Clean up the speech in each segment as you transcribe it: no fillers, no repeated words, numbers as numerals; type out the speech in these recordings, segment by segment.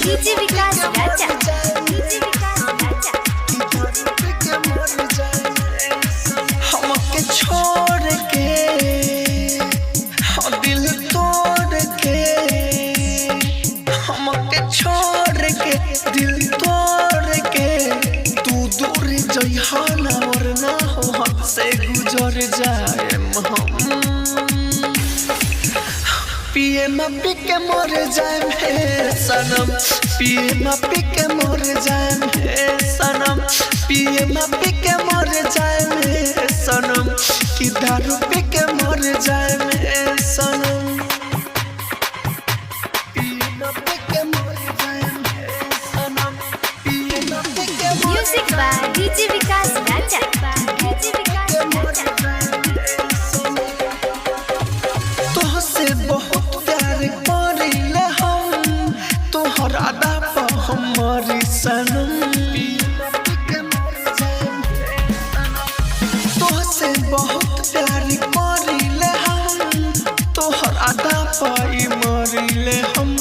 DJ Vikas Raja DJ Vikas राजा हमके छोड़ के दिल तोड़ के हमके छोड़ के दिल तोड़ के तू दूर जइहा ना वरना हो हद से गुजर जाए हम पिए में पी के मर जाएम हे सनम पिए में पी के मर जाएम हे सनम पिए में पी के मर जाएम हे सनम कि दारू पी के मर जाएम हे सनम पिए में पी के मर जाएम हे सनम पिए में पी के music by DJ Vikas Raja DJ Vikas Raja तोहसे बहुत प्यार करिले हम तोहर अदा पर हमारी सनम तोहसे बहुत प्यार करिले हम तोहर अदा पर मरिले हम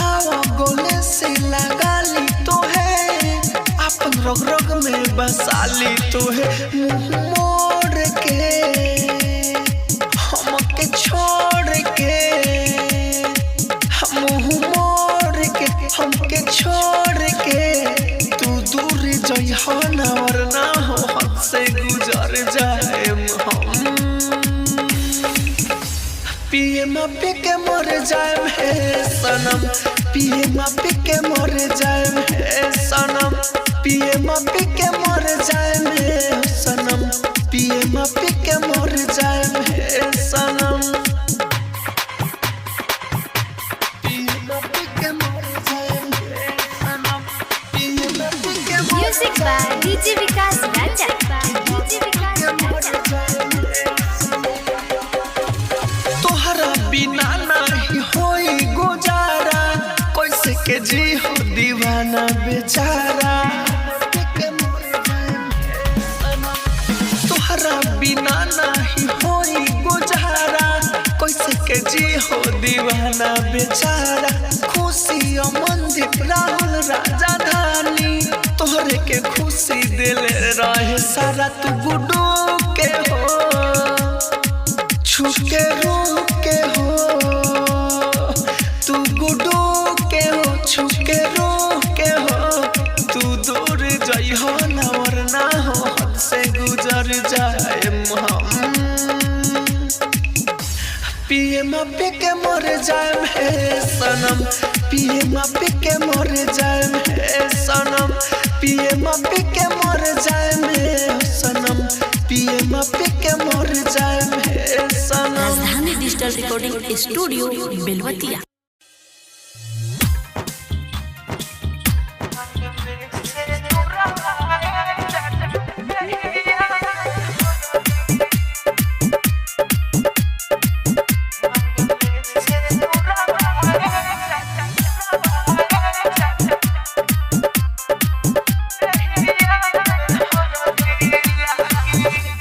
आवा गोले से लगा ली तोहे अपन रग रग में बसा ली तोहे मुंह मोड़ के हमके छोड़ के मुंह मोड़ के हमके छोड़ के तू दूर जइहा ना वरना हो हद से गुजर जाएम हम पिए में पी के मर जाएम हे सनम पिए में पी के मर जाएम हे सनम पिए में पी के मर जाएम हे सनम पिए में पी के मर जाएम हे सनम पिए में पी के मर जाएम हे सनम पिए में पी के music by DJ Vikas Raja DJ Vikas Raja तोहरा बिना नहीं होई गुजारा कैसे के जी हो दीवाना बेचारा तोहरा बिना नहीं होई गुजारा कैसे के जी हो दीवाना बेचारा खुशी मंदिर राहुल राजा धानी तोहरे के खुशी दिले रहे सारा तू गुडू के हो छुके रूह के हो तू गुडू के हो छुके रूह के हो तू दूर जइहो ना वरना हो हद से गुजर जाएम हम पिए में पी के मर जाएम हे सनम पिए में पी के मर जाएम हे सनम पिए में पी के मर जाएम हे सनम पिए में पी के मर जाएम हे सनम राजधानी डिजिटल रिकॉर्डिंग स्टूडियो बेलवतिया।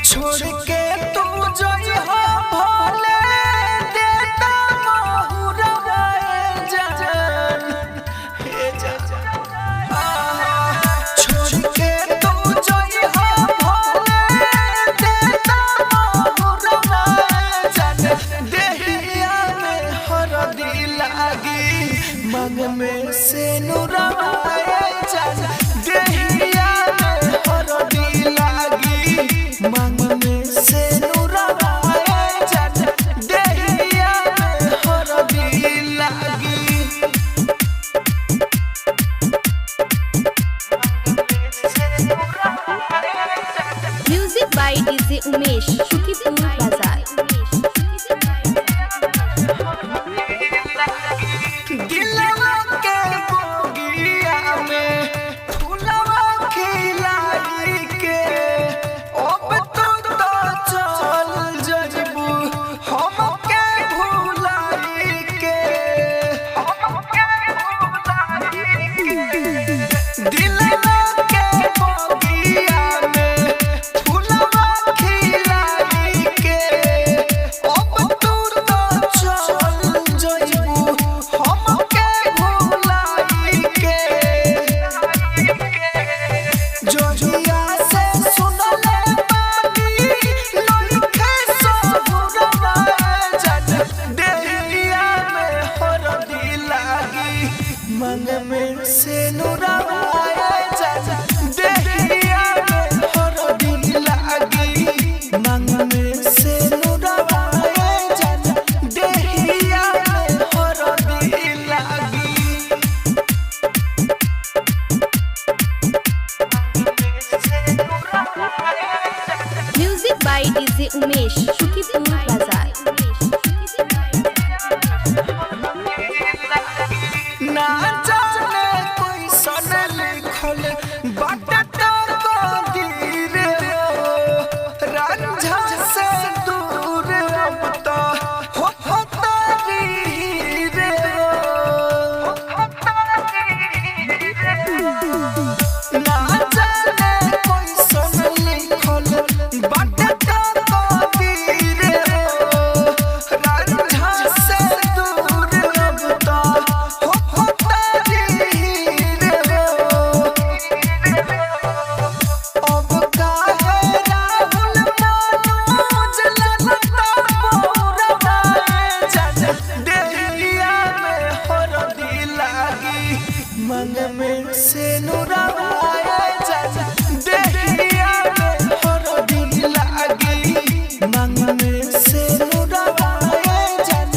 छोड़ के तू जइहा भोले देता महुरवा जान हे जान छोड़ के तू जइहा भोले देता महुरवा जान देहिया में हरदी लागी मन में से नुरवा जान देहिया में हरदी लागी मन में से नुरवा जान देहिया में हरदी लागी music by DJ Umesh Sukhipur बाजार दिलवा के बोगिया में फूलवा खिलाई के अब तो चल जइबू हमके भुलाई के दिलवा के बोगिया में फूलवा खिलाई के अब तो चल जइबू हमके भुलाई मन में से नुराए जाना देहिया में हरदी लागी मन में से नुराए जाना देहिया में हरदी लागी music by DJ Umesh Shukipur बाजार ना जाने कोई सन लिखल बाटे तो कदीर रंझा से दूर अब तो हो तारी रे ना जाने कोई सन लिखल बाटे तो कदीर रंझा से दूर अब तो हो तारी रे अब काहे राहुल मनोज लगता मोरवाए जान देहिया में हरदी लागी मन में से नुराए जान देहिया में हरदी लागी मन में से नुराए जान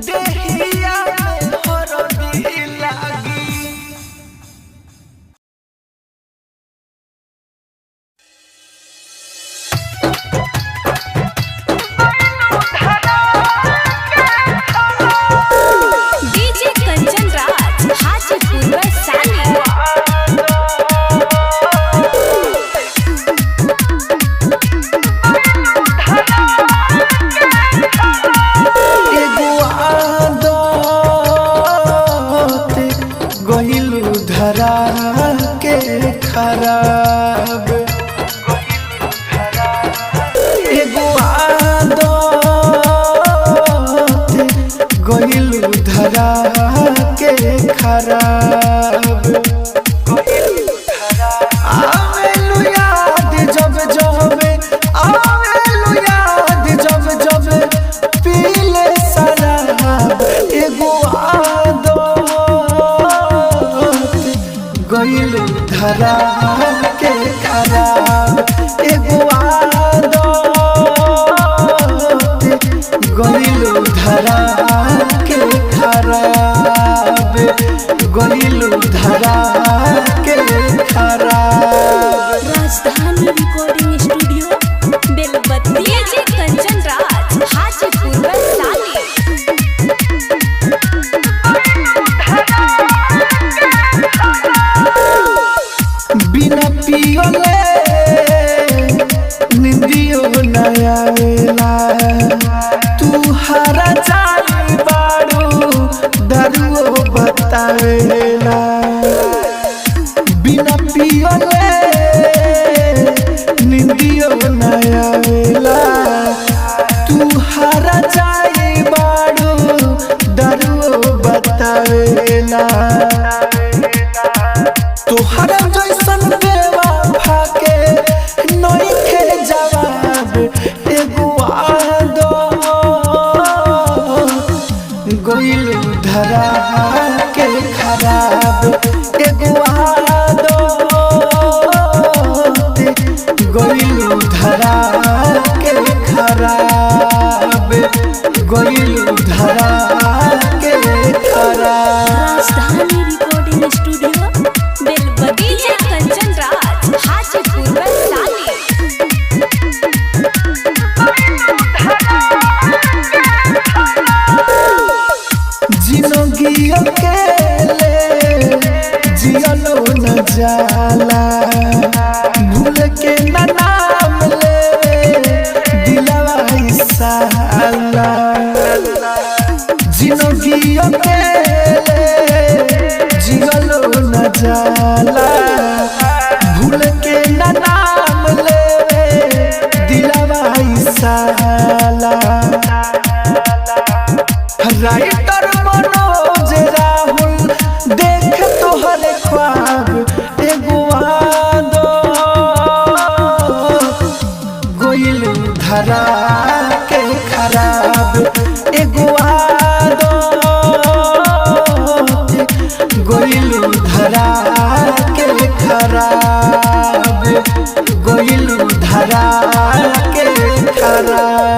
देहिया में हरदी लागी डीजे कंचन राज हाजीपुर वैशाली एगो आदत गइलू धरा के खराब एगो आदत गइलू धरा के खराब आवेलू याद जब जब आवेलू याद जब जब पीले शराब एगो आदत गइलू धरा के खराब एगो आदत गइलू धरा के खराब गइलू धरा के खराब राजधानी रिकॉर्डिंग स्टूडियो बेलबत्तिया। डीजे कंचन राज हाजीपुर वैशाली बिना पियोले निंदियो न आवेला तू हरा जाई बाड़ू दरुओ बतावेला बिना पियोले निंदियो न आवेला तू हरा जाई बाड़ू दरुओ बतावेला तोहरा जैसन बेवफा के नइखे जवाब एगो आदत गइलू धरा के खराब एगो आदत गइलू धरा के खराब गइलू धरा के खराब राजधानी रिकॉर्डिंग स्टूडियो बेलबत्तिया। डीजे कंचन राज हाजीपुर वैशाली जिंदगी अकेले जियलो न जाला भूल के न नाम ले दिलवा ई साला जिंदगी अकेले जियलो न जाला भूल के न नाम ले दिलवा ई साला राइटर मनोज राहुल देख तोहर ख्वाब एगो आदत गइलू धरा के खराब एगो आदत गोइलू धरा के खराब गोइलू धरा के खराब।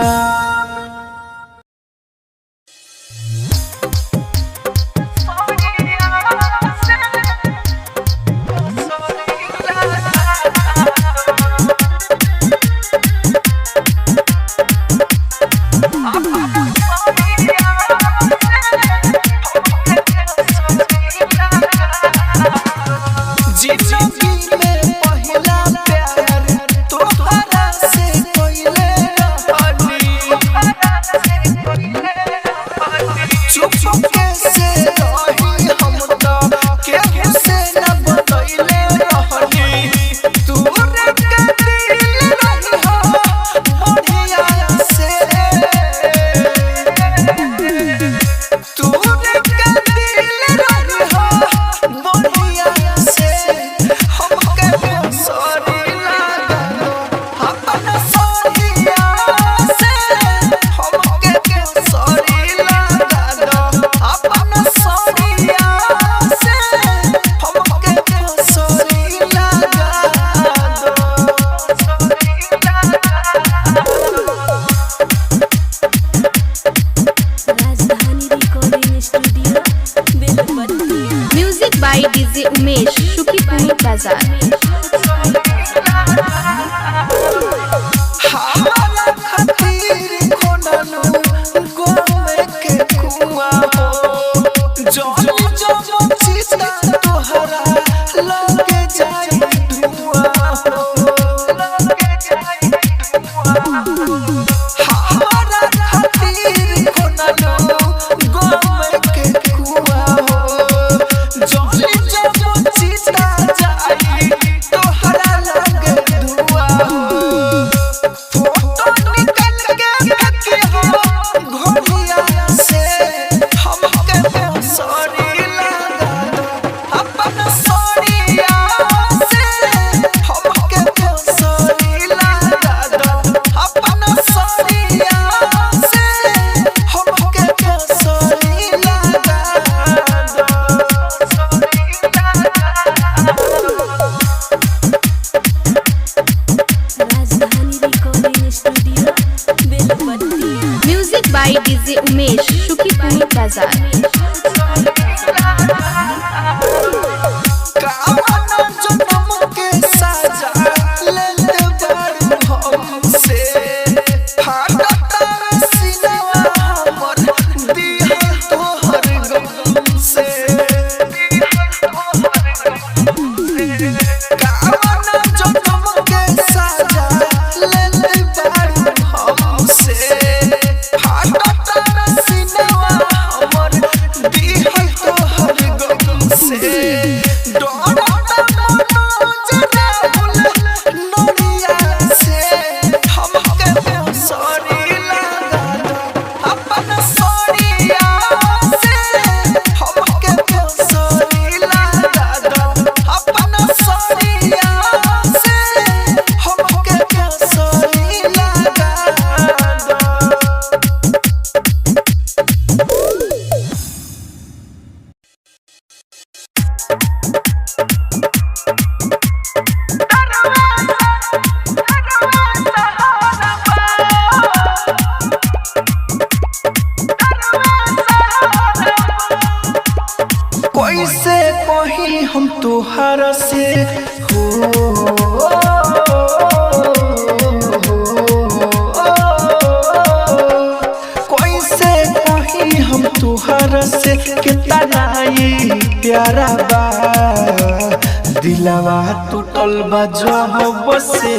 डीजे उमेश शुकीपुर बाजार। Music by DJ Umesh Shukipur बाजार। कैसे कही हम तोहर से हो कैसे कही हम तोहर से कितना ये प्यारा बा दिलवा टूटल बा जब से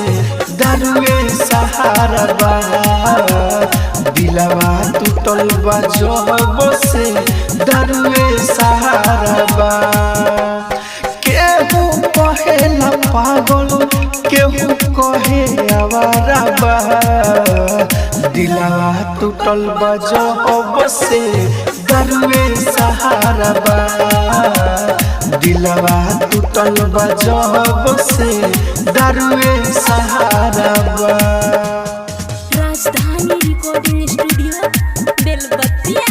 दरुए सहारा बा दिलवा टूटल बा जब से दरुए सहारा बा केहू कहेला पागल केहू कहे आवारा बा दिलवा टूटल बा जब से दरुए सहारा बा दिलवा टूटल बा जब से दरुए सहारा बा। राजधानी रिकॉर्डिंग स्टूडियो बेलबतिया।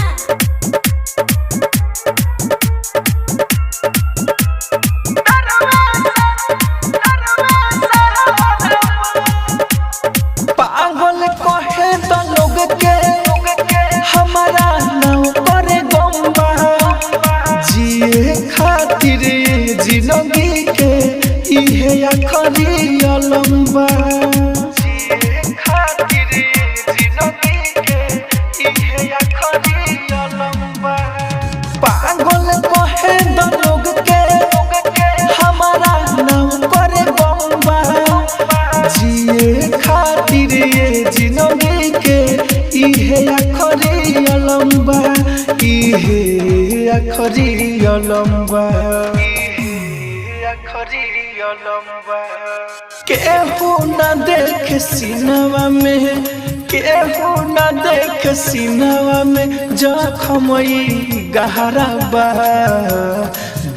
खातिर ये जिंदगी के इहे आखरी लंबा जिए खातिर ये जिंदगी के इहे आखरी लंबा पागल कहे द लोग के हमारा नाम करे बम्बा जिए खातिर ये जिंदगी के इहे आखरी लंबा इहे आखरी लंबा केहू ना देख सिनवा में केहू ना देख सिनवा में जखमई गहरा बा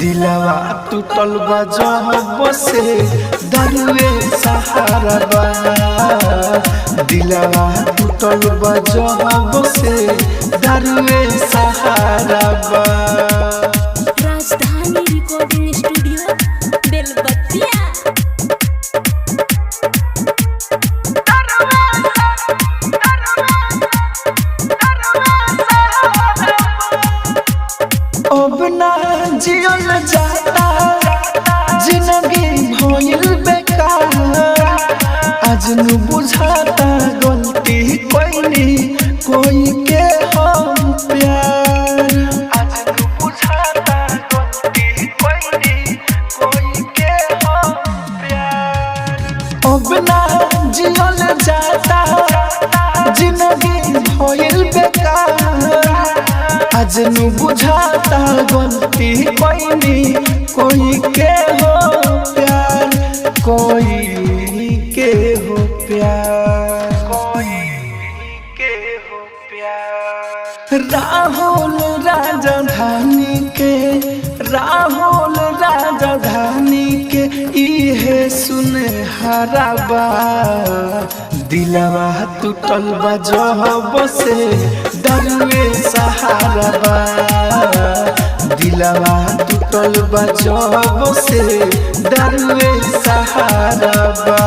दिलवा टूटल बा जब से दरुए सहारा बा दिलवा टूटल बा जब से दरुए सहारा बा। राजधानी रिकॉर्डिंग स्टूडियो बेलबतिया। अब ना जियल जाता जिंदगी भइल बेकार आज नु बुझाता गलती कोई के हम प्यार आज नु बुझाता गलती कोई के हम प्यार अब ना जियल जाता जिंदगी भइल बेकार आज नु बुझाता गलती कोई के हो प्यार कोई के हो प्यार राहुल राजधानी के इहे सुनहरा बा दिलवा टूटल बा जब से दरुए सहारा बा दिलवा टूटल बा जब से दरुए सहारा बा।